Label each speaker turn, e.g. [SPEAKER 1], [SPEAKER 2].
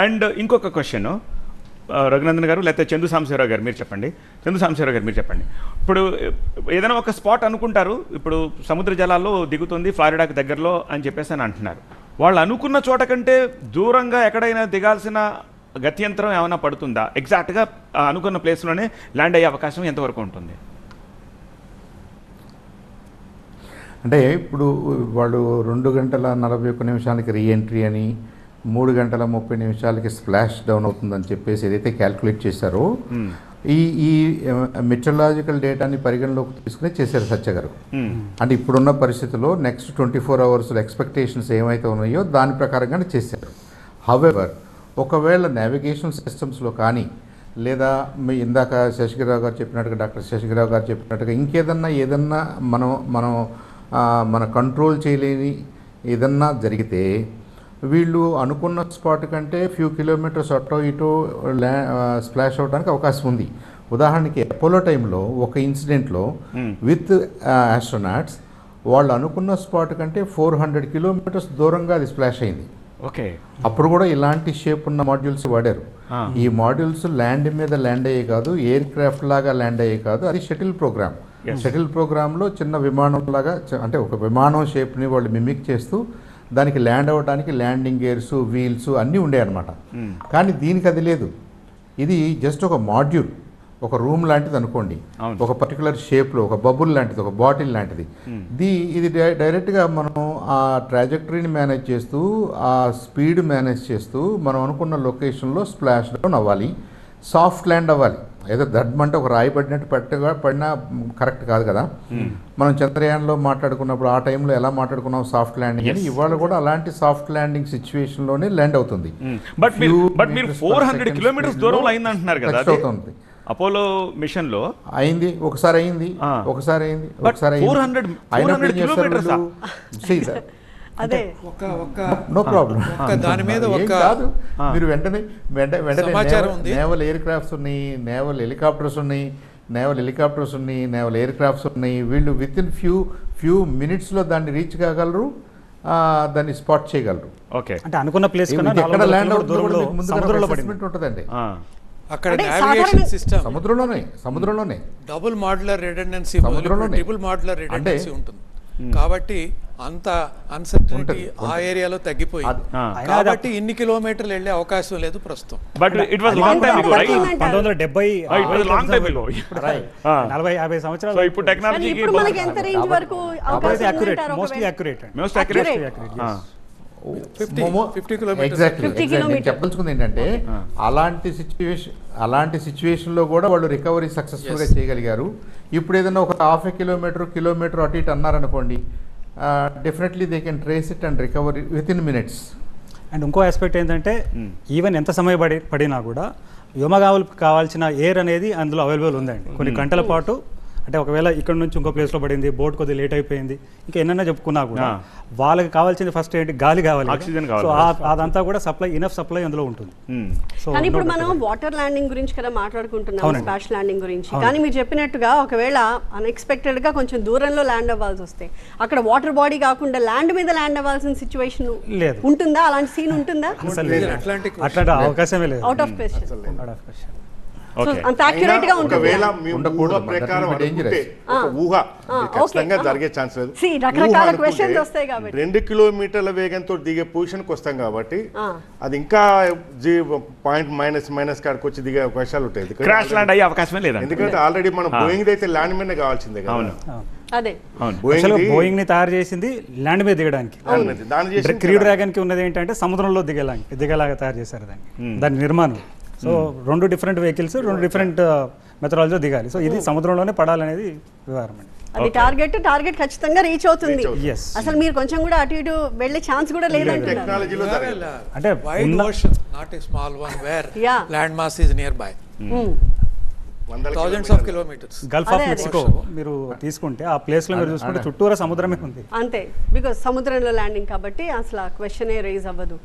[SPEAKER 1] And ఇంకొక question Raghunandan గారు లేకపోతే చందు సాంబశివరావు గారు మీరు చెప్పండి. చందు సాంబశివరావు గారు మీరు చెప్పండి. ఇప్పుడు ఏదైనా ఒక స్పాట్ అనుకుంటారు, ఇప్పుడు సముద్ర జలాల్లో దిగుతుంది ఫ్లారిడాకి దగ్గరలో అని చెప్పేసి అని అంటున్నారు. వాళ్ళు అనుకున్న చోట కంటే దూరంగా ఎక్కడైనా దిగాల్సిన గత్యంతరం ఏమైనా పడుతుందా? ఎగ్జాక్ట్గా అనుకున్న ప్లేస్లోనే ల్యాండ్ అయ్యే అవకాశం ఎంతవరకు ఉంటుంది?
[SPEAKER 2] అంటే ఇప్పుడు వాళ్ళు 2 గంటల 41 నిమిషాలకి రీఎంట్రీ అని 3 గంటల 30 నిమిషాలకి స్ప్లాష్ డౌన్ అవుతుందని చెప్పేసి ఏదైతే క్యాల్కులేట్ చేశారో ఈ మెట్రలాజికల్ డేటాని పరిగణలోకి తీసుకుని చేశారు సత్య గారు. అంటే ఇప్పుడున్న పరిస్థితుల్లో నెక్స్ట్ 24 అవర్స్ ఎక్స్పెక్టేషన్స్ ఏమైతే ఉన్నాయో దాని ప్రకారంగానే చేశారు. హవెవర్ ఒకవేళ నావిగేషన్ సిస్టమ్స్లో కానీ లేదా మీ ఇందాక శేషగిరిరావు గారు చెప్పినట్టుగా డాక్టర్ శేషగిరిరావు గారు చెప్పినట్టుగా ఏదన్నా మన కంట్రోల్ చేయలేని ఏదన్నా జరిగితే వీళ్ళు అనుకున్న స్పాట్ కంటే ఫ్యూ కిలోమీటర్స్ అటో ఇటో స్ప్లాష్ అవడానికి అవకాశం ఉంది. ఉదాహరణకి అపోలో టైంలో ఒక ఇన్సిడెంట్లో విత్ ఆస్ట్రోనాట్స్ వాళ్ళు అనుకున్న స్పాట్ కంటే 400 కిలోమీటర్స్ దూరంగా అది స్ప్లాష్ అయింది.
[SPEAKER 1] ఓకే,
[SPEAKER 2] అప్పుడు కూడా ఇలాంటి షేప్ ఉన్న మాడ్యూల్స్ వాడారు. ఈ మాడ్యూల్స్ ల్యాండ్ మీద ల్యాండ్ అయ్యే కాదు, ఎయిర్ క్రాఫ్ట్ లాగా ల్యాండ్ అయ్యే కాదు, అది షటిల్ ప్రోగ్రామ్. షటిల్ ప్రోగ్రాంలో చిన్న విమానం లాగా అంటే ఒక విమానం షేప్ని వాళ్ళు మిమిక్ చేస్తూ దానికి ల్యాండ్ అవ్వడానికి ల్యాండింగ్ గేర్స్ వీల్స్ అన్నీ ఉండే అనమాట. కానీ దీనికి అది లేదు. ఇది జస్ట్ ఒక మాడ్యూల్, ఒక రూమ్ లాంటిది అనుకోండి, ఒక పర్టికులర్ షేప్లో ఒక బబుల్ లాంటిది, ఒక బాటిల్ లాంటిది. ఇది డైరెక్ట్గా మనం ఆ ట్రాజెక్టరీని మేనేజ్ చేస్తూ ఆ స్పీడ్ మేనేజ్ చేస్తూ మనం అనుకున్న లొకేషన్లో స్ప్లాష్ డౌన్ అవ్వాలి, సాఫ్ట్ ల్యాండ్ అవ్వాలి. ఏదో దడ్మంటే ఒక రాయి పడినట్టు పడినా కరెక్ట్ కాదు కదా. మనం చంద్రయాన్లో మాట్లాడుకున్నప్పుడు ఆ టైంలో ఎలా మాట్లాడుకున్నాం సాఫ్ట్ ల్యాండింగ్ అని, ఇవాళ కూడా అలాంటి సాఫ్ట్ ల్యాండింగ్ సిచ్యువేషన్లోనే ల్యాండ్ అవుతుంది.
[SPEAKER 1] బట్ మీరు 400 కిలోమీటర్స్ దూరంలో అయింది అంటున్నారు కదా, అవుతుంది. అపోలో మిషన్ లో అయింది,
[SPEAKER 2] ఒకసారి అయింది. నో ప్రాబ్లం,
[SPEAKER 3] దాని మీద
[SPEAKER 2] మీరు వెంటనే నేవల్ ఎయిర్ క్రాఫ్ట్స్ ఉన్నాయి, నేవల్ హెలికాప్టర్స్ ఉన్నాయి, నేవల్ ఎయిర్ క్రాఫ్ట్స్ ఉన్నాయి. వీళ్ళు విత్ ఇన్ ఫ్యూ మినిట్స్లో దాన్ని రీచ్ కాగలరు, దాన్ని స్పాట్ చేయగలరు.
[SPEAKER 1] ఓకే,
[SPEAKER 4] అంటే అనుకున్న ప్లేస్
[SPEAKER 2] ఎక్కడ ల్యాండ్ అవుతుందండి ఉంటుందండి.
[SPEAKER 3] అక్కడ నావిగేషన్ సిస్టమ్
[SPEAKER 2] సముద్రంలోనే
[SPEAKER 3] double modular redundancy, triple modular redundancy ఉంటుంది. కాబట్టి అంత అన్సర్టనిటీ ఆ ఏరియాలో తగ్గిపోయింది. కాబట్టి ఇన్ని కిలోమీటర్లు వెళ్ళే అవకాశం లేదు ప్రస్తుతం.
[SPEAKER 1] But it was long time ago, right?
[SPEAKER 4] 1970
[SPEAKER 1] it was long time ago.
[SPEAKER 4] 40-50 సంవత్సరాలు.
[SPEAKER 1] ఇప్పుడు టెక్నాలజీకి
[SPEAKER 5] ఇప్పుడు మనకి ఎంత రేంజ్ వరకు అవకాశం
[SPEAKER 4] అక్యురేట్, మోస్ట్లీ అక్యురేట్.
[SPEAKER 2] నేను చెప్పదలుచుకుంది ఏంటంటే అలాంటి సిచ్యువేషన్లో కూడా వాళ్ళు రికవరీ సక్సెస్ఫుల్గా చేయగలిగారు. ఇప్పుడు ఏదైనా ఒక హాఫ్ కిలోమీటర్ అటు ఇటు అన్నారనుకోండి, definitely they can trace it and recovery with in minutes.
[SPEAKER 4] And ఇంకో ఆస్పెక్ట్ ఏంటంటే ఈవెన్ ఎంత సమయం పడినా కూడా వ్యోమగాములకు కావాల్సిన ఎయిర్ అనేది అందులో అవైలబుల్ ఉందండి. కొన్ని గంటల పాటు, అంటే ఒకవేళ ఇక్కడ నుంచి ఇంకో ప్లేస్లో పడింది, బోట్ కొద్దిగా లేట్ అయిపోయింది, ఇంకా ఎన్నైనా చెప్పుకున్నా కూడా వాళ్ళకి కావాల్సింది ఫస్ట్ ఏంటి, గాలి కావాలి,
[SPEAKER 1] ఆక్సిజన్
[SPEAKER 4] కావాలి. సో అదంతా కూడా ఇనఫ్ సప్లై అందులో ఉంటుంది.
[SPEAKER 5] సో కానీ ఇప్పుడు మనం వాటర్ ల్యాండింగ్ గురించి కదా మాట్లాడుకుంటున్నాం, స్పాష్ ల్యాండింగ్ గురించి. కానీ మీరు చెప్పినట్టుగా ఒకవేళ అన్ఎక్స్పెక్టెడ్ గా కొంచెం దూరంలో ల్యాండ్ అవ్వాల్సి వస్తే అక్కడ వాటర్ బాడీ కాకుండా ల్యాండ్ మీద ల్యాండ్ అవ్వాల్సిన సిచ్యువేషన్
[SPEAKER 4] లేదు,
[SPEAKER 5] ఉంటుందా? అలాంటి సీన్ ఉంటుందా?
[SPEAKER 4] అట్లాంటి అవకాశమే లేదు.
[SPEAKER 5] Out of question. అంత అక్యురేట్ గా ఉంటుంది.
[SPEAKER 6] జరిగే ఛాన్స్ లేదు.
[SPEAKER 5] రకరకాల క్వశ్చన్స్ వస్తాయి కాబట్టి
[SPEAKER 6] 2 కిలోమీటర్ల వేగంతో దిగే పొజిషన్కి వస్తాం కాబట్టి అది ఇంకా మైనస్ కాడికి వచ్చి దిగే అవకాశాలు ఉంటాయి.
[SPEAKER 1] క్రాష్ ల్యాండ్ అయ్యే అవకాశమే లేదు,
[SPEAKER 6] ఎందుకంటే ఆల్రెడీ మనం బోయింగ్ అయితే ల్యాండ్ మీద కావాల్సిందే కదా.
[SPEAKER 5] అదే
[SPEAKER 4] బోయింగ్ ని తయారు చేసింది ల్యాండ్ మీద దిగడానికి. క్రూ డ్రాగన్ కి ఉన్నది ఏంటంటే సముద్రంలో దిగేలాగా తయారు చేశారు దాని నిర్మాణం. సో 2 డిఫరెంట్ వెహికల్స్ 2 డిఫరెంట్ మెథడాలజీలో దిగాలి. సో ఇది సముద్రంలోనే పడాలనేది వ్యవహారం అండి.
[SPEAKER 5] అది టార్గెట్ ఖచ్చితంగా రీచ్ అవుతుంది. అసలు మీరు కొంచెం కూడా అటు ఇటు వెళ్ళే ఛాన్స్ కూడా లేదంటున్నారు.
[SPEAKER 4] అంటే
[SPEAKER 3] not a small one wear land mass is near by. thousands of kilometers.
[SPEAKER 4] Gulf of Mexico మీరు తీసుకుంటే ఆ ప్లేస్ లో మీరు చూసుకుంటే చుట్టూరా సముద్రమే ఉంది
[SPEAKER 5] అంతే. బికాజ్ సముద్రంలో ల్యాండింగ్ కాబట్టి అసలు క్వశ్చనే రైజ్ అవ్వదు.